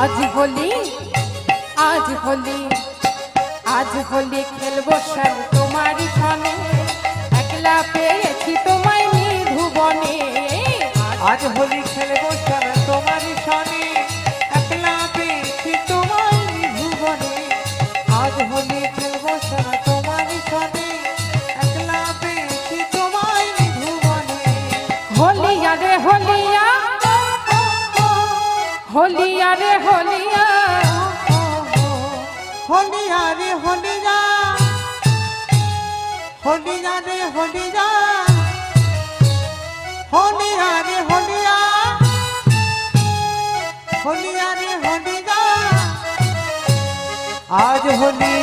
आज होली आज होली आज होली खेलबो सर तुम्हारी खाने एकला पेয়েছি তোমায় নিধুবনে आज होली खेलबो सर तुम्हारी खाने एकला पेয়েছি তোমায় নিধুবনে आज होली खेलबो सर तुम्हारी खाने एकला पेয়েছি তোমায় নিধুবনে होलिया रे होलिया होलिया रे होलिया होलिया रे होलिया होलिया रे होलिया होलिया रे होलिया होलिया रे होलिया आज होली